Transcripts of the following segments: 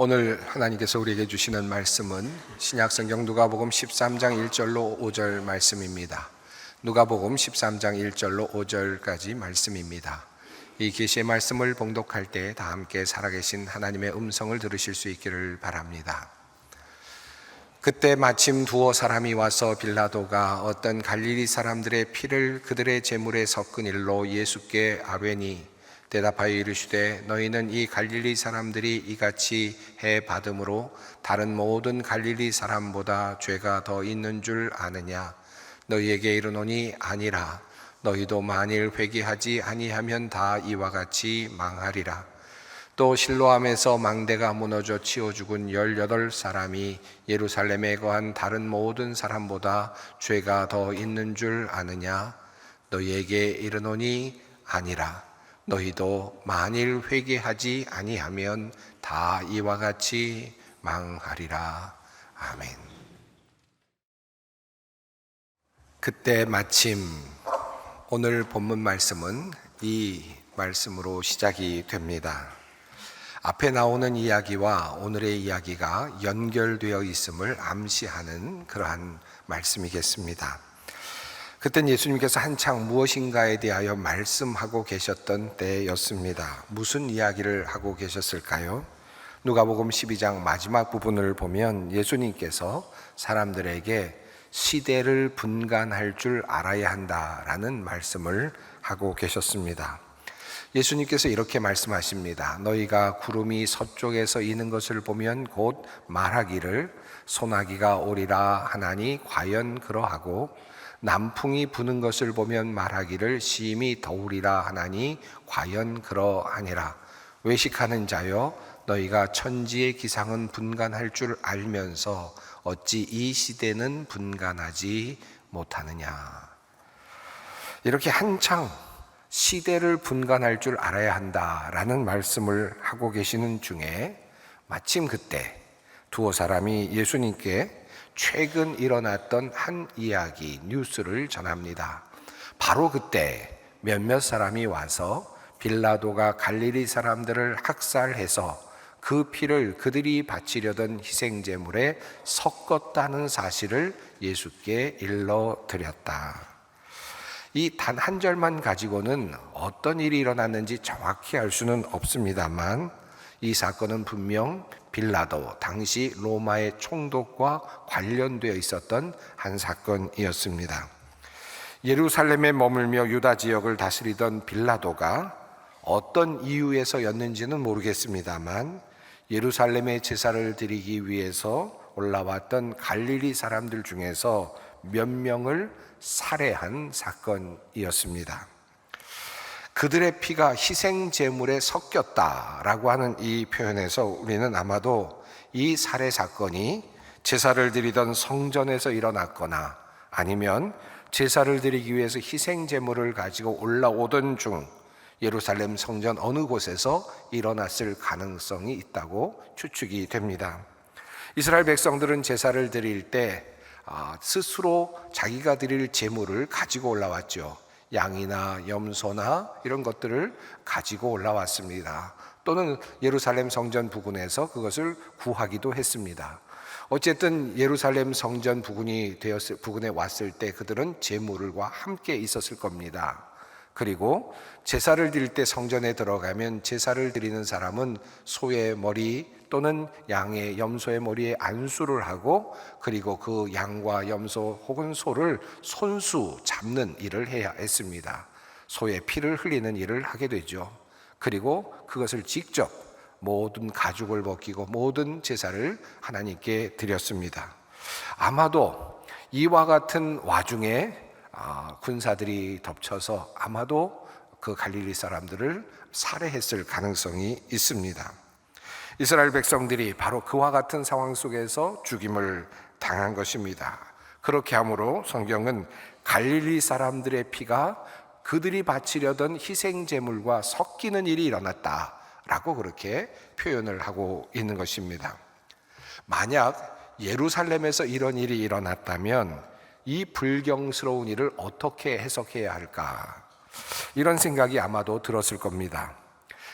오늘 하나님께서 우리에게 주시는 말씀은 신약성경 누가복음 13장 1절로 5절 말씀입니다. 누가복음 13장 1절로 5절까지 말씀입니다. 이 계시의 말씀을 봉독할 때 다 함께 살아계신 하나님의 음성을 들으실 수 있기를 바랍니다. 그때 마침 두어 사람이 와서 빌라도가 어떤 갈릴리 사람들의 피를 그들의 제물에 섞은 일로 예수께 아뢰니 대답하여 이르시되 너희는 이 갈릴리 사람들이 이같이 해 받음으로 다른 모든 갈릴리 사람보다 죄가 더 있는 줄 아느냐? 너희에게 이르노니 아니라. 너희도 만일 회개하지 아니하면 다 이와 같이 망하리라. 또 실로암에서 망대가 무너져 치워 죽은 18사람이 예루살렘에 거한 다른 모든 사람보다 죄가 더 있는 줄 아느냐? 너희에게 이르노니 아니라. 너희도 만일 회개하지 아니하면 다 이와 같이 망하리라. 아멘. 그때 마침 오늘 본문 말씀은 이 말씀으로 시작이 됩니다. 앞에 나오는 이야기와 오늘의 이야기가 연결되어 있음을 암시하는 그러한 말씀이겠습니다. 그땐 예수님께서 한창 무엇인가에 대하여 말씀하고 계셨던 때였습니다. 무슨 이야기를 하고 계셨을까요? 누가복음 12장 마지막 부분을 보면 예수님께서 사람들에게 시대를 분간할 줄 알아야 한다라는 말씀을 하고 계셨습니다. 예수님께서 이렇게 말씀하십니다. 너희가 구름이 서쪽에서 이는 것을 보면 곧 말하기를 소나기가 오리라 하나니 과연 그러하고 남풍이 부는 것을 보면 말하기를 심히 더우리라 하나니 과연 그러하니라. 외식하는 자여 너희가 천지의 기상은 분간할 줄 알면서 어찌 이 시대는 분간하지 못하느냐. 이렇게 한창 시대를 분간할 줄 알아야 한다라는 말씀을 하고 계시는 중에 마침 그때 두어 사람이 예수님께 최근 일어났던 한 이야기, 뉴스를 전합니다. 바로 그때 몇몇 사람이 와서 빌라도가 갈릴리 사람들을 학살해서 그 피를 그들이 바치려던 희생제물에 섞었다는 사실을 예수께 일러드렸다. 이 단 한 절만 가지고는 어떤 일이 일어났는지 정확히 알 수는 없습니다만 이 사건은 분명 빌라도, 당시 로마의 총독과 관련되어 있었던 한 사건이었습니다. 예루살렘에 머물며 유다 지역을 다스리던 빌라도가 어떤 이유에서였는지는 모르겠습니다만 예루살렘에 제사를 드리기 위해서 올라왔던 갈릴리 사람들 중에서 몇 명을 살해한 사건이었습니다. 그들의 피가 희생제물에 섞였다라고 하는 이 표현에서 우리는 아마도 이 살해 사건이 제사를 드리던 성전에서 일어났거나 아니면 제사를 드리기 위해서 희생제물을 가지고 올라오던 중 예루살렘 성전 어느 곳에서 일어났을 가능성이 있다고 추측이 됩니다. 이스라엘 백성들은 제사를 드릴 때 스스로 자기가 드릴 제물을 가지고 올라왔죠. 양이나 염소나 이런 것들을 가지고 올라왔습니다. 또는 예루살렘 성전 부근에서 그것을 구하기도 했습니다. 어쨌든 예루살렘 성전 부근에 왔을 때 그들은 제물과 함께 있었을 겁니다. 그리고 제사를 드릴 때 성전에 들어가면 제사를 드리는 사람은 소의 머리 또는 양의 염소의 머리에 안수를 하고 그리고 그 양과 염소 혹은 소를 손수 잡는 일을 해야 했습니다. 소의 피를 흘리는 일을 하게 되죠. 그리고 그것을 직접 모든 가죽을 벗기고 모든 제사를 하나님께 드렸습니다. 아마도 이와 같은 와중에 군사들이 덮쳐서 아마도 그 갈릴리 사람들을 살해했을 가능성이 있습니다. 이스라엘 백성들이 바로 그와 같은 상황 속에서 죽임을 당한 것입니다. 그렇게 함으로 성경은 갈릴리 사람들의 피가 그들이 바치려던 희생제물과 섞이는 일이 일어났다라고 그렇게 표현을 하고 있는 것입니다. 만약 예루살렘에서 이런 일이 일어났다면 이 불경스러운 일을 어떻게 해석해야 할까? 이런 생각이 아마도 들었을 겁니다.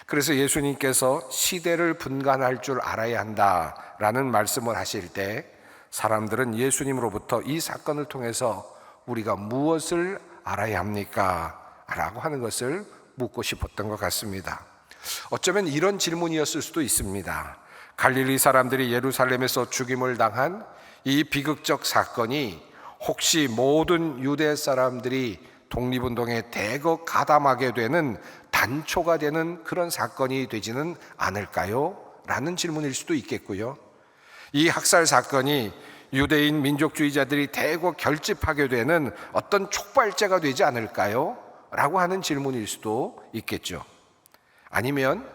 그래서 예수님께서 시대를 분간할 줄 알아야 한다라는 말씀을 하실 때 사람들은 예수님으로부터 이 사건을 통해서 우리가 무엇을 알아야 합니까? 라고 하는 것을 묻고 싶었던 것 같습니다. 어쩌면 이런 질문이었을 수도 있습니다. 갈릴리 사람들이 예루살렘에서 죽임을 당한 이 비극적 사건이 혹시 모든 유대 사람들이 독립운동에 대거 가담하게 되는 단초가 되는 그런 사건이 되지는 않을까요? 라는 질문일 수도 있겠고요. 이 학살 사건이 유대인 민족주의자들이 대거 결집하게 되는 어떤 촉발제가 되지 않을까요? 라고 하는 질문일 수도 있겠죠. 아니면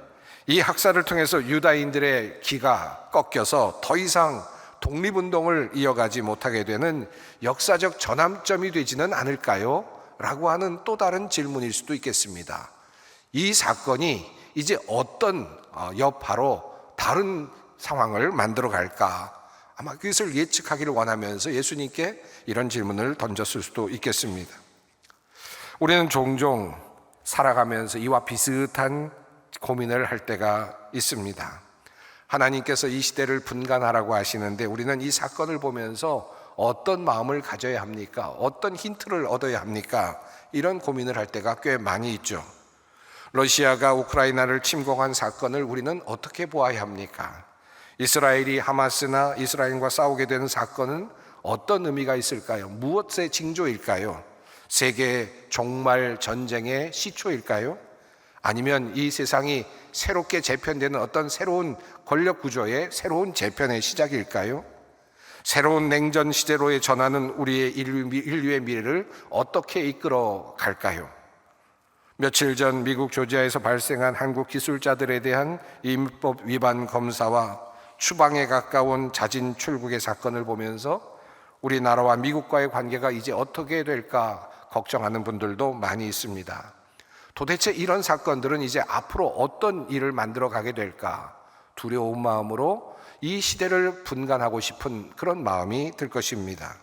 이 학살을 통해서 유다인들의 기가 꺾여서 더 이상 독립운동을 이어가지 못하게 되는 역사적 전환점이 되지는 않을까요? 라고 하는 또 다른 질문일 수도 있겠습니다. 이 사건이 이제 어떤 여파로 다른 상황을 만들어 갈까? 아마 그것을 예측하기를 원하면서 예수님께 이런 질문을 던졌을 수도 있겠습니다. 우리는 종종 살아가면서 이와 비슷한 고민을 할 때가 있습니다. 하나님께서 이 시대를 분간하라고 하시는데 우리는 이 사건을 보면서 어떤 마음을 가져야 합니까? 어떤 힌트를 얻어야 합니까? 이런 고민을 할 때가 꽤 많이 있죠. 러시아가 우크라이나를 침공한 사건을 우리는 어떻게 보아야 합니까? 이스라엘이 하마스나 이스라엘과 싸우게 되는 사건은 어떤 의미가 있을까요? 무엇의 징조일까요? 세계 종말 전쟁의 시초일까요? 아니면 이 세상이 새롭게 재편되는 어떤 새로운 권력 구조의 새로운 재편의 시작일까요? 새로운 냉전 시대로의 전환은 우리의 인류의 미래를 어떻게 이끌어 갈까요? 며칠 전 미국 조지아에서 발생한 한국 기술자들에 대한 입법 위반 검사와 추방에 가까운 자진 출국의 사건을 보면서 우리나라와 미국과의 관계가 이제 어떻게 될까 걱정하는 분들도 많이 있습니다. 도대체 이런 사건들은 이제 앞으로 어떤 일을 만들어 가게 될까 두려운 마음으로 이 시대를 분간하고 싶은 그런 마음이 들 것입니다.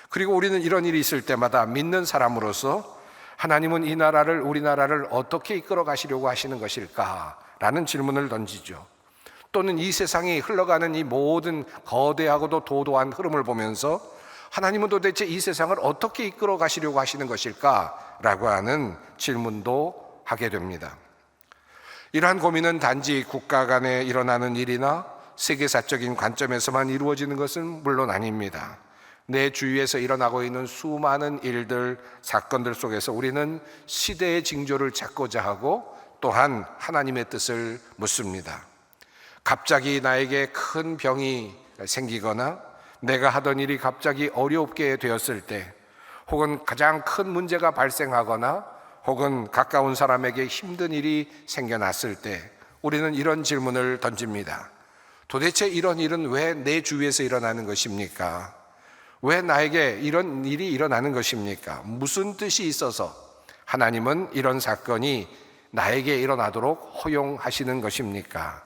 그리고 우리는 이런 일이 있을 때마다 믿는 사람으로서 하나님은 이 나라를, 우리나라를 어떻게 이끌어 가시려고 하시는 것일까? 라는 질문을 던지죠. 또는 이 세상이 흘러가는 이 모든 거대하고도 도도한 흐름을 보면서 하나님은 도대체 이 세상을 어떻게 이끌어 가시려고 하시는 것일까? 라고 하는 질문도 하게 됩니다. 이러한 고민은 단지 국가 간에 일어나는 일이나 세계사적인 관점에서만 이루어지는 것은 물론 아닙니다. 내 주위에서 일어나고 있는 수많은 일들, 사건들 속에서 우리는 시대의 징조를 찾고자 하고 또한 하나님의 뜻을 묻습니다. 갑자기 나에게 큰 병이 생기거나 내가 하던 일이 갑자기 어렵게 되었을 때, 혹은 가장 큰 문제가 발생하거나 혹은 가까운 사람에게 힘든 일이 생겨났을 때 우리는 이런 질문을 던집니다. 도대체 이런 일은 왜 내 주위에서 일어나는 것입니까? 왜 나에게 이런 일이 일어나는 것입니까? 무슨 뜻이 있어서 하나님은 이런 사건이 나에게 일어나도록 허용하시는 것입니까?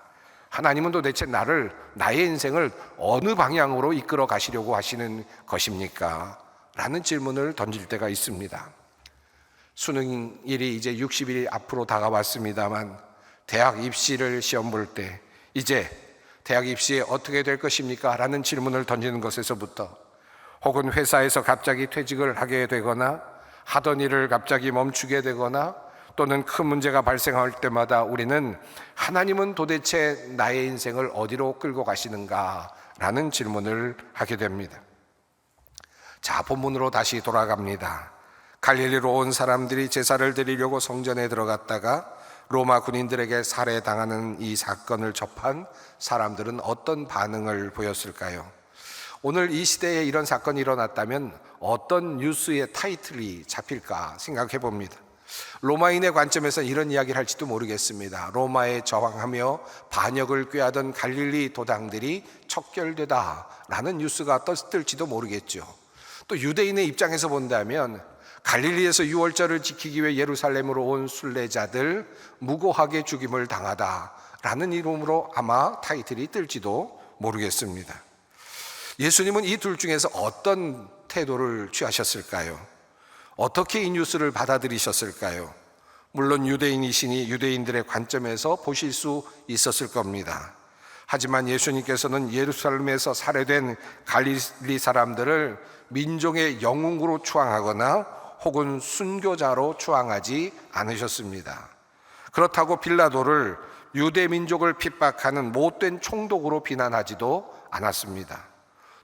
하나님은 도대체 나의 인생을 어느 방향으로 이끌어 가시려고 하시는 것입니까? 라는 질문을 던질 때가 있습니다. 수능일이 이제 60일이 앞으로 다가왔습니다만 대학 입시를 시험 볼 때 이제 대학 입시에 어떻게 될 것입니까? 라는 질문을 던지는 것에서부터 혹은 회사에서 갑자기 퇴직을 하게 되거나 하던 일을 갑자기 멈추게 되거나 또는 큰 문제가 발생할 때마다 우리는 하나님은 도대체 나의 인생을 어디로 끌고 가시는가? 라는 질문을 하게 됩니다. 자, 본문으로 다시 돌아갑니다. 갈릴리로 온 사람들이 제사를 드리려고 성전에 들어갔다가 로마 군인들에게 살해당하는 이 사건을 접한 사람들은 어떤 반응을 보였을까요? 오늘 이 시대에 이런 사건이 일어났다면 어떤 뉴스의 타이틀이 잡힐까 생각해 봅니다. 로마인의 관점에서 이런 이야기를 할지도 모르겠습니다. 로마에 저항하며 반역을 꾀하던 갈릴리 도당들이 척결되다라는 뉴스가 떴을지도 모르겠죠. 또 유대인의 입장에서 본다면 갈릴리에서 유월절을 지키기 위해 예루살렘으로 온 순례자들 무고하게 죽임을 당하다라는 이름으로 아마 타이틀이 뜰지도 모르겠습니다. 예수님은 이 둘 중에서 어떤 태도를 취하셨을까요? 어떻게 이 뉴스를 받아들이셨을까요? 물론 유대인이시니 유대인들의 관점에서 보실 수 있었을 겁니다. 하지만 예수님께서는 예루살렘에서 살해된 갈릴리 사람들을 민족의 영웅으로 추앙하거나 혹은 순교자로 추앙하지 않으셨습니다. 그렇다고 빌라도를 유대 민족을 핍박하는 못된 총독으로 비난하지도 않았습니다.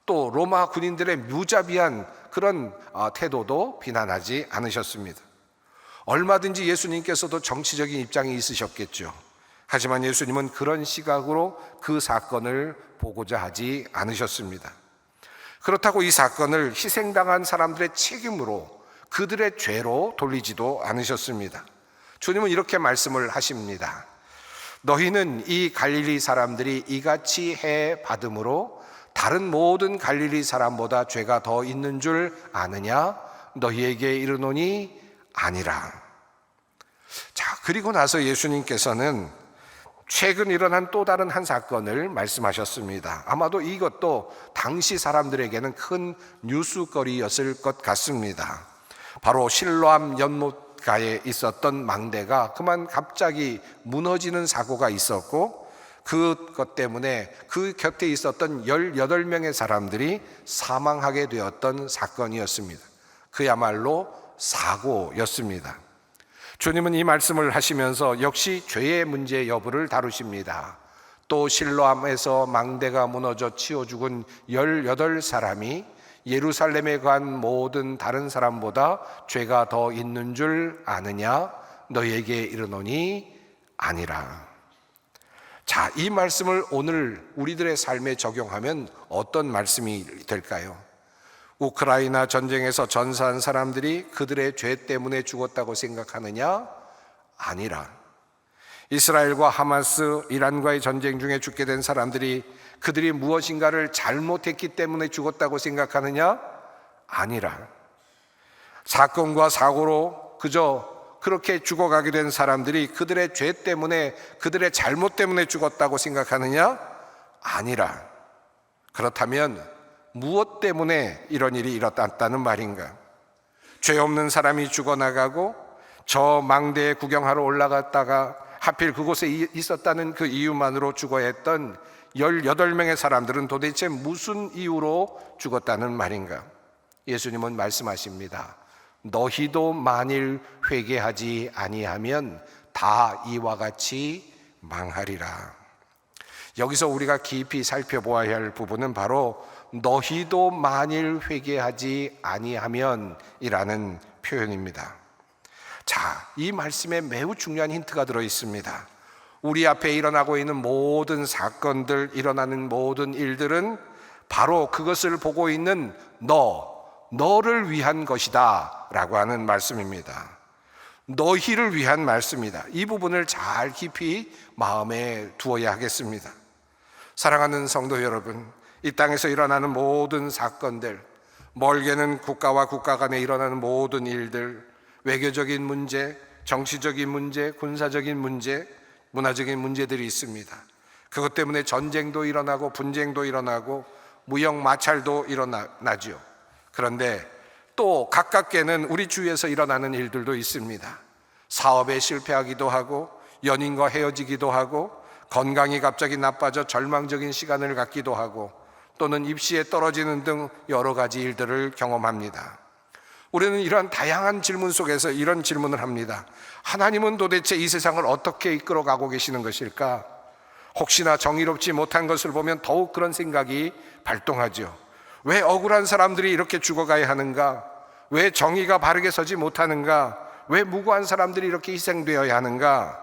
또 로마 군인들의 무자비한 그런 태도도 비난하지 않으셨습니다. 얼마든지 예수님께서도 정치적인 입장이 있으셨겠죠. 하지만 예수님은 그런 시각으로 그 사건을 보고자 하지 않으셨습니다. 그렇다고 이 사건을 희생당한 사람들의 책임으로, 그들의 죄로 돌리지도 않으셨습니다. 주님은 이렇게 말씀을 하십니다. 너희는 이 갈릴리 사람들이 이같이 해 받음으로 다른 모든 갈릴리 사람보다 죄가 더 있는 줄 아느냐? 너희에게 이르노니 아니라. 자, 그리고 나서 예수님께서는 최근 일어난 또 다른 한 사건을 말씀하셨습니다. 아마도 이것도 당시 사람들에게는 큰 뉴스거리였을 것 같습니다. 바로 실로암 연못가에 있었던 망대가 그만 갑자기 무너지는 사고가 있었고, 그것 때문에 그 곁에 있었던 18명의 사람들이 사망하게 되었던 사건이었습니다. 그야말로 사고였습니다. 주님은 이 말씀을 하시면서 역시 죄의 문제 여부를 다루십니다. 또 실로암에서 망대가 무너져 치워 죽은 18사람이 예루살렘에 간 모든 다른 사람보다 죄가 더 있는 줄 아느냐? 너희에게 이르노니 아니라. 자, 이 말씀을 오늘 우리들의 삶에 적용하면 어떤 말씀이 될까요? 우크라이나 전쟁에서 전사한 사람들이 그들의 죄 때문에 죽었다고 생각하느냐? 아니라. 이스라엘과 하마스, 이란과의 전쟁 중에 죽게 된 사람들이 그들이 무엇인가를 잘못했기 때문에 죽었다고 생각하느냐? 아니라. 사건과 사고로 그저 그렇게 죽어가게 된 사람들이 그들의 죄 때문에, 그들의 잘못 때문에 죽었다고 생각하느냐? 아니라. 그렇다면 무엇 때문에 이런 일이 일어났다는 말인가? 죄 없는 사람이 죽어나가고 저 망대에 구경하러 올라갔다가 하필 그곳에 있었다는 그 이유만으로 죽어야 했던 18명의 사람들은 도대체 무슨 이유로 죽었다는 말인가? 예수님은 말씀하십니다. 너희도 만일 회개하지 아니하면 다 이와 같이 망하리라. 여기서 우리가 깊이 살펴보아야 할 부분은 바로 너희도 만일 회개하지 아니하면 이라는 표현입니다. 자, 이 말씀에 매우 중요한 힌트가 들어 있습니다. 우리 앞에 일어나고 있는 모든 사건들, 일어나는 모든 일들은 바로 그것을 보고 있는 너를 위한 것이다 라고 하는 말씀입니다. 너희를 위한 말씀이다. 이 부분을 잘 깊이 마음에 두어야 하겠습니다. 사랑하는 성도 여러분, 이 땅에서 일어나는 모든 사건들, 멀게는 국가와 국가 간에 일어나는 모든 일들, 외교적인 문제, 정치적인 문제, 군사적인 문제, 문화적인 문제들이 있습니다. 그것 때문에 전쟁도 일어나고 분쟁도 일어나고 무역 마찰도 일어나죠. 그런데 또 가깝게는 우리 주위에서 일어나는 일들도 있습니다. 사업에 실패하기도 하고, 연인과 헤어지기도 하고, 건강이 갑자기 나빠져 절망적인 시간을 갖기도 하고, 또는 입시에 떨어지는 등 여러 가지 일들을 경험합니다. 우리는 이런 다양한 질문 속에서 이런 질문을 합니다. 하나님은 도대체 이 세상을 어떻게 이끌어가고 계시는 것일까? 혹시나 정의롭지 못한 것을 보면 더욱 그런 생각이 발동하죠. 왜 억울한 사람들이 이렇게 죽어가야 하는가? 왜 정의가 바르게 서지 못하는가? 왜 무고한 사람들이 이렇게 희생되어야 하는가?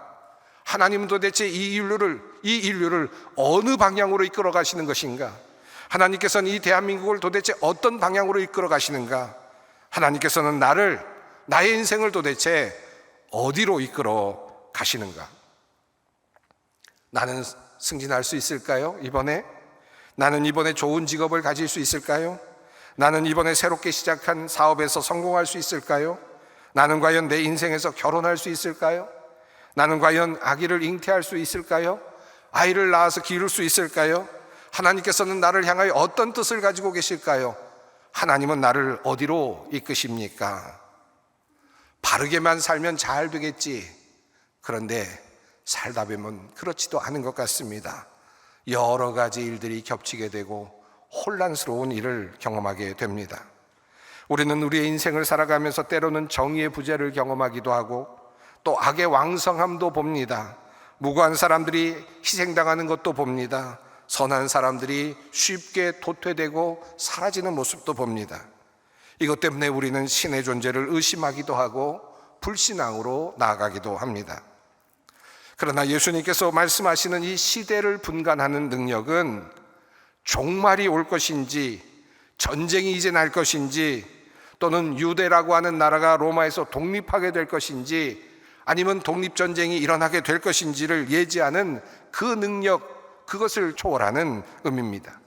하나님은 도대체 이 인류를 어느 방향으로 이끌어 가시는 것인가? 하나님께서는 이 대한민국을 도대체 어떤 방향으로 이끌어 가시는가? 하나님께서는 나의 인생을 도대체 어디로 이끌어 가시는가? 나는 승진할 수 있을까요? 나는 이번에 좋은 직업을 가질 수 있을까요? 나는 이번에 새롭게 시작한 사업에서 성공할 수 있을까요? 나는 과연 내 인생에서 결혼할 수 있을까요? 나는 과연 아기를 잉태할 수 있을까요? 아이를 낳아서 기를 수 있을까요? 하나님께서는 나를 향하여 어떤 뜻을 가지고 계실까요? 하나님은 나를 어디로 이끄십니까? 바르게만 살면 잘 되겠지. 그런데 살다 보면 그렇지도 않은 것 같습니다. 여러 가지 일들이 겹치게 되고 혼란스러운 일을 경험하게 됩니다. 우리는 우리의 인생을 살아가면서 때로는 정의의 부재를 경험하기도 하고 또 악의 왕성함도 봅니다. 무고한 사람들이 희생당하는 것도 봅니다. 선한 사람들이 쉽게 도태되고 사라지는 모습도 봅니다. 이것 때문에 우리는 신의 존재를 의심하기도 하고 불신앙으로 나아가기도 합니다. 그러나 예수님께서 말씀하시는 이 시대를 분간하는 능력은 종말이 올 것인지, 전쟁이 이제 날 것인지, 또는 유대라고 하는 나라가 로마에서 독립하게 될 것인지, 아니면 독립전쟁이 일어나게 될 것인지를 예지하는 그 능력, 그것을 초월하는 의미입니다.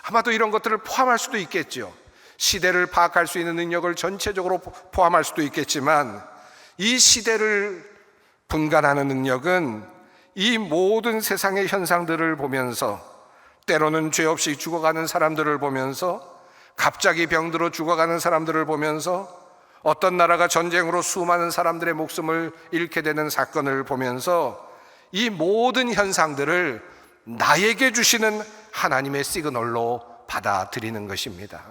아마도 이런 것들을 포함할 수도 있겠죠. 시대를 파악할 수 있는 능력을 전체적으로 포함할 수도 있겠지만, 이 시대를 분간하는 능력은 이 모든 세상의 현상들을 보면서, 때로는 죄 없이 죽어가는 사람들을 보면서, 갑자기 병들어 죽어가는 사람들을 보면서, 어떤 나라가 전쟁으로 수많은 사람들의 목숨을 잃게 되는 사건을 보면서 이 모든 현상들을 나에게 주시는 하나님의 시그널로 받아들이는 것입니다.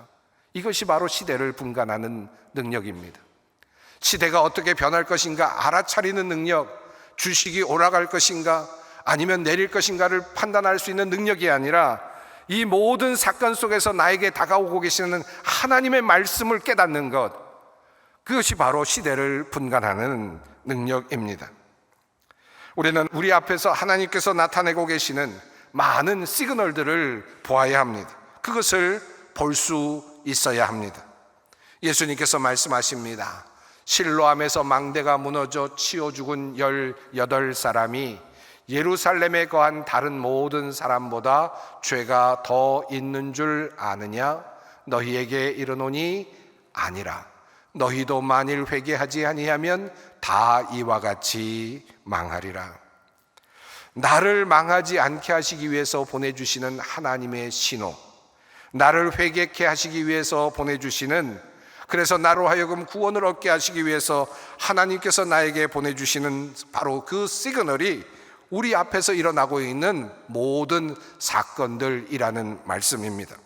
이것이 바로 시대를 분간하는 능력입니다. 시대가 어떻게 변할 것인가 알아차리는 능력, 주식이 올라갈 것인가 아니면 내릴 것인가를 판단할 수 있는 능력이 아니라 이 모든 사건 속에서 나에게 다가오고 계시는 하나님의 말씀을 깨닫는 것, 그것이 바로 시대를 분간하는 능력입니다. 우리는 우리 앞에서 하나님께서 나타내고 계시는 많은 시그널들을 보아야 합니다. 그것을 볼 수 있어야 합니다. 예수님께서 말씀하십니다. 실로암에서 망대가 무너져 치워 죽은 18사람이 예루살렘에 거한 다른 모든 사람보다 죄가 더 있는 줄 아느냐? 너희에게 이르노니 아니라. 너희도 만일 회개하지 아니하면 다 이와 같이 망하리라. 나를 망하지 않게 하시기 위해서 보내주시는 하나님의 신호, 나를 회개케 하시기 위해서 보내주시는, 그래서 나로 하여금 구원을 얻게 하시기 위해서 하나님께서 나에게 보내주시는 바로 그 시그널이 우리 앞에서 일어나고 있는 모든 사건들이라는 말씀입니다.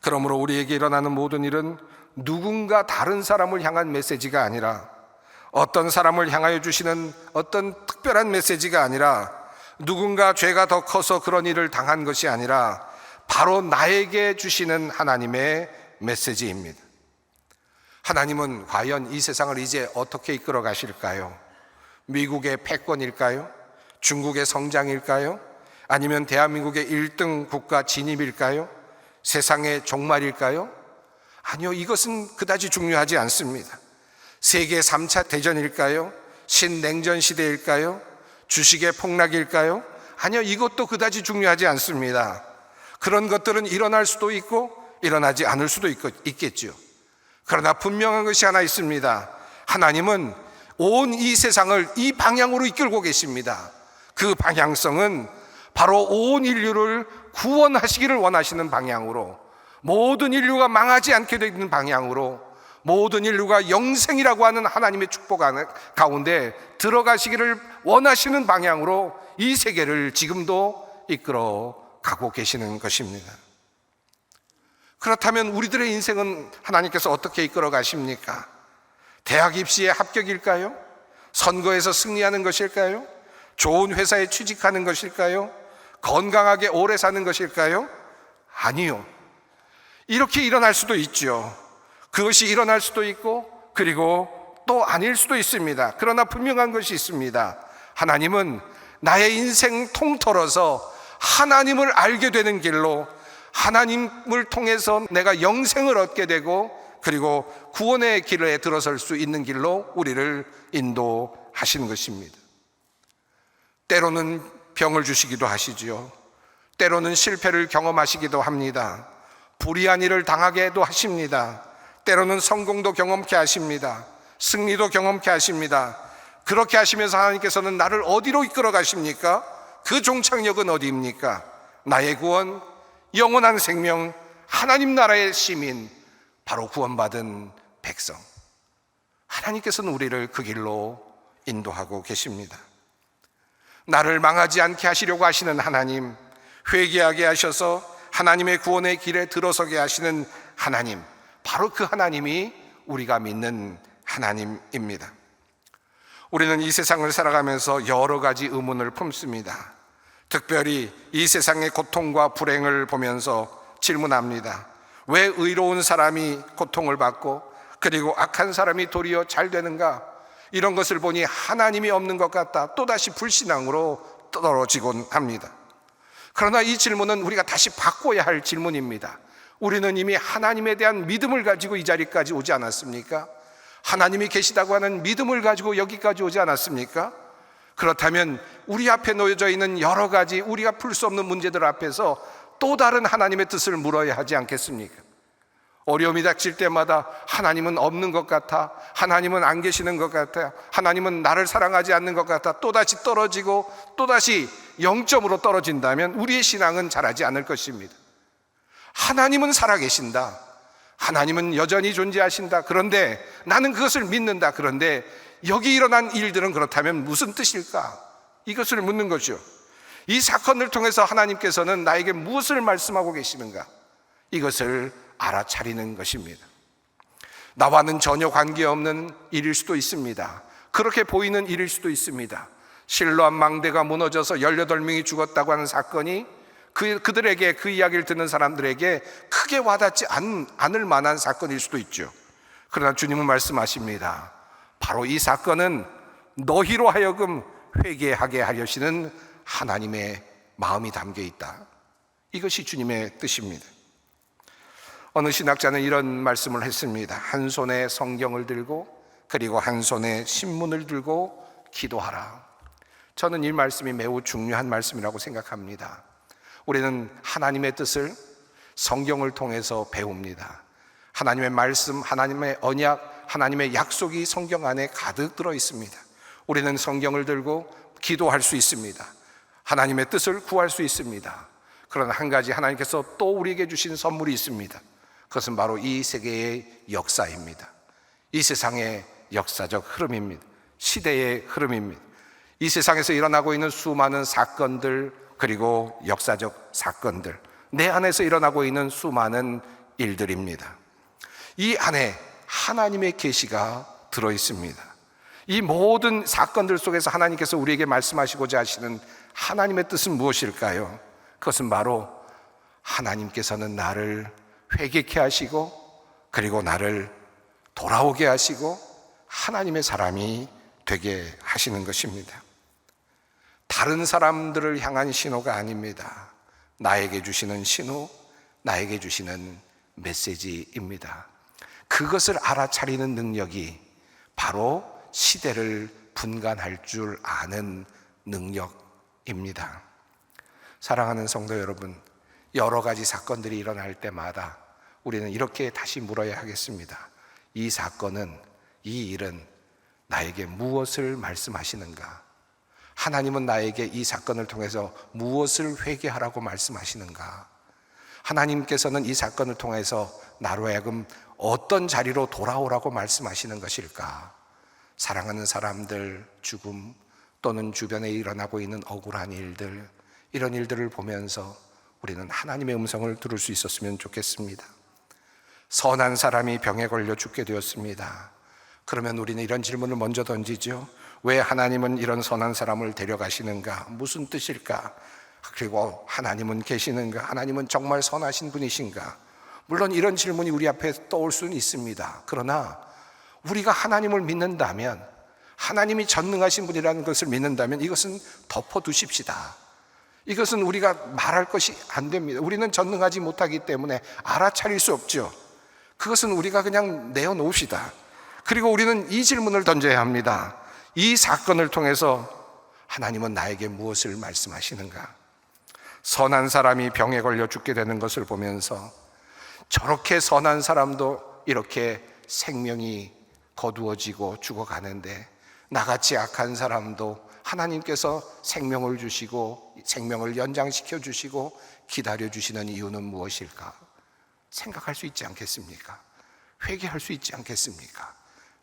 그러므로 우리에게 일어나는 모든 일은 누군가 다른 사람을 향한 메시지가 아니라, 어떤 사람을 향하여 주시는 어떤 특별한 메시지가 아니라, 누군가 죄가 더 커서 그런 일을 당한 것이 아니라 바로 나에게 주시는 하나님의 메시지입니다. 하나님은 과연 이 세상을 이제 어떻게 이끌어 가실까요? 미국의 패권일까요? 중국의 성장일까요? 아니면 대한민국의 1등 국가 진입일까요? 세상의 종말일까요? 아니요, 이것은 그다지 중요하지 않습니다. 세계 3차 대전일까요? 신냉전 시대일까요? 주식의 폭락일까요? 아니요, 이것도 그다지 중요하지 않습니다. 그런 것들은 일어날 수도 있고 일어나지 않을 수도 있겠죠. 그러나 분명한 것이 하나 있습니다. 하나님은 온 이 세상을 이 방향으로 이끌고 계십니다. 그 방향성은 바로 온 인류를 구원하시기를 원하시는 방향으로, 모든 인류가 망하지 않게 되는 방향으로, 모든 인류가 영생이라고 하는 하나님의 축복 가운데 들어가시기를 원하시는 방향으로 이 세계를 지금도 이끌어 가고 계시는 것입니다. 그렇다면 우리들의 인생은 하나님께서 어떻게 이끌어 가십니까? 대학 입시의 합격일까요? 선거에서 승리하는 것일까요? 좋은 회사에 취직하는 것일까요? 건강하게 오래 사는 것일까요? 아니요. 이렇게 일어날 수도 있죠. 그것이 일어날 수도 있고, 그리고 또 아닐 수도 있습니다. 그러나 분명한 것이 있습니다. 하나님은 나의 인생 통틀어서 하나님을 알게 되는 길로, 하나님을 통해서 내가 영생을 얻게 되고, 그리고 구원의 길에 들어설 수 있는 길로 우리를 인도하시는 것입니다. 때로는 병을 주시기도 하시지요. 때로는 실패를 경험하시기도 합니다. 불의한 일을 당하게도 하십니다. 때로는 성공도 경험케 하십니다. 승리도 경험케 하십니다. 그렇게 하시면서 하나님께서는 나를 어디로 이끌어 가십니까? 그 종착역은 어디입니까? 나의 구원, 영원한 생명, 하나님 나라의 시민, 바로 구원받은 백성. 하나님께서는 우리를 그 길로 인도하고 계십니다. 나를 망하지 않게 하시려고 하시는 하나님, 회개하게 하셔서 하나님의 구원의 길에 들어서게 하시는 하나님, 바로 그 하나님이 우리가 믿는 하나님입니다. 우리는 이 세상을 살아가면서 여러 가지 의문을 품습니다. 특별히 이 세상의 고통과 불행을 보면서 질문합니다. 왜 의로운 사람이 고통을 받고 그리고 악한 사람이 도리어 잘 되는가? 이런 것을 보니 하나님이 없는 것 같다. 또다시 불신앙으로 떨어지곤 합니다. 그러나 이 질문은 우리가 다시 바꿔야 할 질문입니다. 우리는 이미 하나님에 대한 믿음을 가지고 이 자리까지 오지 않았습니까? 하나님이 계시다고 하는 믿음을 가지고 여기까지 오지 않았습니까? 그렇다면 우리 앞에 놓여져 있는 여러 가지 우리가 풀 수 없는 문제들 앞에서 또 다른 하나님의 뜻을 물어야 하지 않겠습니까? 어려움이 닥칠 때마다 하나님은 없는 것 같아, 하나님은 안 계시는 것 같아, 하나님은 나를 사랑하지 않는 것 같아, 또다시 떨어지고 또다시 0점으로 떨어진다면 우리의 신앙은 자라지 않을 것입니다. 하나님은 살아계신다, 하나님은 여전히 존재하신다, 그런데 나는 그것을 믿는다, 그런데 여기 일어난 일들은 그렇다면 무슨 뜻일까? 이것을 묻는 거죠. 이 사건을 통해서 하나님께서는 나에게 무엇을 말씀하고 계시는가? 이것을 알아차리는 것입니다. 나와는 전혀 관계없는 일일 수도 있습니다. 그렇게 보이는 일일 수도 있습니다. 실로암 망대가 무너져서 18명이 죽었다고 하는 사건이 그들에게, 그 이야기를 듣는 사람들에게 크게 와닿지 않을 만한 사건일 수도 있죠. 그러나 주님은 말씀하십니다. 바로 이 사건은 너희로 하여금 회개하게 하려시는 하나님의 마음이 담겨 있다. 이것이 주님의 뜻입니다. 어느 신학자는 이런 말씀을 했습니다. 한 손에 성경을 들고 그리고 한 손에 신문을 들고 기도하라. 저는 이 말씀이 매우 중요한 말씀이라고 생각합니다. 우리는 하나님의 뜻을 성경을 통해서 배웁니다. 하나님의 말씀, 하나님의 언약, 하나님의 약속이 성경 안에 가득 들어 있습니다. 우리는 성경을 들고 기도할 수 있습니다. 하나님의 뜻을 구할 수 있습니다. 그러나 한 가지 하나님께서 또 우리에게 주신 선물이 있습니다. 그것은 바로 이 세계의 역사입니다. 이 세상의 역사적 흐름입니다. 시대의 흐름입니다. 이 세상에서 일어나고 있는 수많은 사건들, 그리고 역사적 사건들, 내 안에서 일어나고 있는 수많은 일들입니다. 이 안에 하나님의 계시가 들어 있습니다. 이 모든 사건들 속에서 하나님께서 우리에게 말씀하시고자 하시는 하나님의 뜻은 무엇일까요? 그것은 바로 하나님께서는 나를 회개케 하시고 그리고 나를 돌아오게 하시고 하나님의 사람이 되게 하시는 것입니다. 다른 사람들을 향한 신호가 아닙니다. 나에게 주시는 신호, 나에게 주시는 메시지입니다. 그것을 알아차리는 능력이 바로 시대를 분간할 줄 아는 능력입니다. 사랑하는 성도 여러분, 여러 가지 사건들이 일어날 때마다 우리는 이렇게 다시 물어야 하겠습니다. 이 사건은, 이 일은 나에게 무엇을 말씀하시는가? 하나님은 나에게 이 사건을 통해서 무엇을 회개하라고 말씀하시는가? 하나님께서는 이 사건을 통해서 나로 하여금 어떤 자리로 돌아오라고 말씀하시는 것일까? 사랑하는 사람들 죽음, 또는 주변에 일어나고 있는 억울한 일들, 이런 일들을 보면서 우리는 하나님의 음성을 들을 수 있었으면 좋겠습니다. 선한 사람이 병에 걸려 죽게 되었습니다. 그러면 우리는 이런 질문을 먼저 던지죠. 왜 하나님은 이런 선한 사람을 데려가시는가? 무슨 뜻일까? 그리고 하나님은 계시는가? 하나님은 정말 선하신 분이신가? 물론 이런 질문이 우리 앞에 떠올 수는 있습니다. 그러나 우리가 하나님을 믿는다면, 하나님이 전능하신 분이라는 것을 믿는다면 이것은 덮어두십시다. 이것은 우리가 말할 것이 안 됩니다. 우리는 전능하지 못하기 때문에 알아차릴 수 없죠. 그것은 우리가 그냥 내어놓읍시다. 그리고 우리는 이 질문을 던져야 합니다. 이 사건을 통해서 하나님은 나에게 무엇을 말씀하시는가? 선한 사람이 병에 걸려 죽게 되는 것을 보면서 저렇게 선한 사람도 이렇게 생명이 거두어지고 죽어가는데 나같이 악한 사람도 하나님께서 생명을 주시고 생명을 연장시켜 주시고 기다려 주시는 이유는 무엇일까? 생각할 수 있지 않겠습니까? 회개할 수 있지 않겠습니까?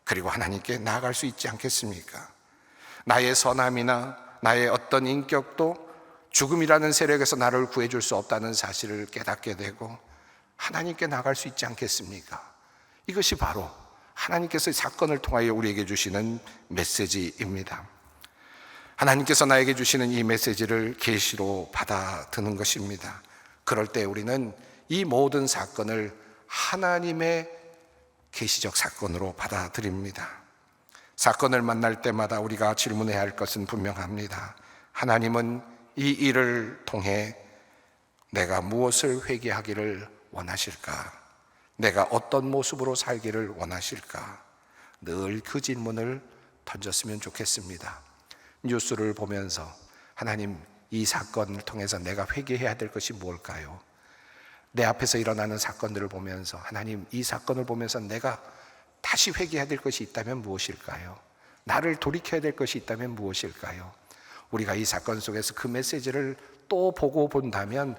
그리고 하나님께 나아갈 수 있지 않겠습니까? 나의 선함이나 나의 어떤 인격도 죽음이라는 세력에서 나를 구해줄 수 없다는 사실을 깨닫게 되고 하나님께 나갈 수 있지 않겠습니까? 이것이 바로 하나님께서 사건을 통하여 우리에게 주시는 메시지입니다. 하나님께서 나에게 주시는 이 메시지를 계시로 받아드는 것입니다. 그럴 때 우리는 이 모든 사건을 하나님의 계시적 사건으로 받아들입니다. 사건을 만날 때마다 우리가 질문해야 할 것은 분명합니다. 하나님은 이 일을 통해 내가 무엇을 회개하기를 원하실까? 내가 어떤 모습으로 살기를 원하실까? 늘 그 질문을 던졌으면 좋겠습니다. 뉴스를 보면서 하나님, 이 사건을 통해서 내가 회개해야 될 것이 뭘까요? 내 앞에서 일어나는 사건들을 보면서 하나님, 이 사건을 보면서 내가 다시 회개해야 될 것이 있다면 무엇일까요? 나를 돌이켜야 될 것이 있다면 무엇일까요? 우리가 이 사건 속에서 그 메시지를 또 보고 본다면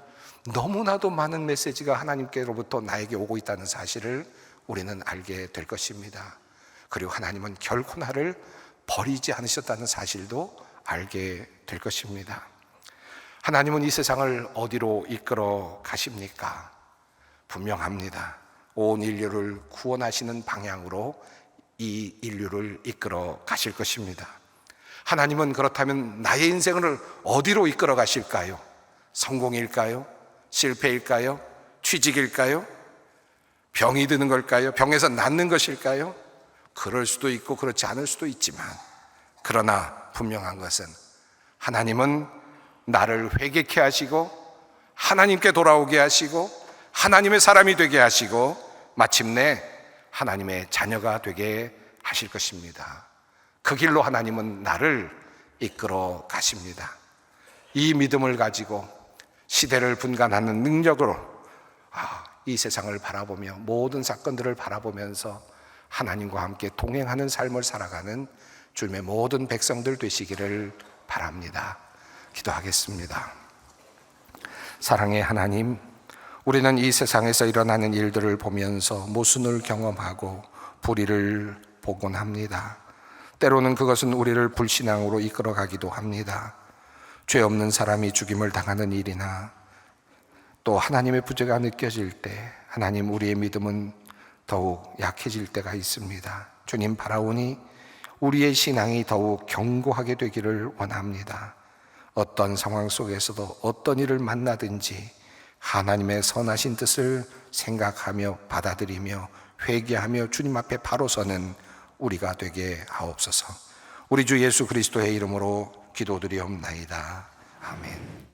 너무나도 많은 메시지가 하나님께로부터 나에게 오고 있다는 사실을 우리는 알게 될 것입니다. 그리고 하나님은 결코 나를 버리지 않으셨다는 사실도 알게 될 것입니다. 하나님은 이 세상을 어디로 이끌어 가십니까? 분명합니다. 온 인류를 구원하시는 방향으로 이 인류를 이끌어 가실 것입니다. 하나님은 그렇다면 나의 인생을 어디로 이끌어 가실까요? 성공일까요? 실패일까요? 취직일까요? 병이 드는 걸까요? 병에서 낫는 것일까요? 그럴 수도 있고 그렇지 않을 수도 있지만, 그러나 분명한 것은 하나님은 나를 회개케 하시고 하나님께 돌아오게 하시고 하나님의 사람이 되게 하시고 마침내 하나님의 자녀가 되게 하실 것입니다. 그 길로 하나님은 나를 이끌어 가십니다. 이 믿음을 가지고 시대를 분간하는 능력으로 이 세상을 바라보며 모든 사건들을 바라보면서 하나님과 함께 동행하는 삶을 살아가는 주님의 모든 백성들 되시기를 바랍니다. 기도하겠습니다. 사랑의 하나님, 우리는 이 세상에서 일어나는 일들을 보면서 모순을 경험하고 불의를 보곤 합니다. 때로는 그것은 우리를 불신앙으로 이끌어가기도 합니다. 죄 없는 사람이 죽임을 당하는 일이나 또 하나님의 부재가 느껴질 때 하나님, 우리의 믿음은 더욱 약해질 때가 있습니다. 주님, 바라오니 우리의 신앙이 더욱 견고하게 되기를 원합니다. 어떤 상황 속에서도 어떤 일을 만나든지 하나님의 선하신 뜻을 생각하며 받아들이며 회개하며 주님 앞에 바로 서는 우리가 되게 하옵소서. 우리 주 예수 그리스도의 이름으로 기도드리옵나이다. 아멘.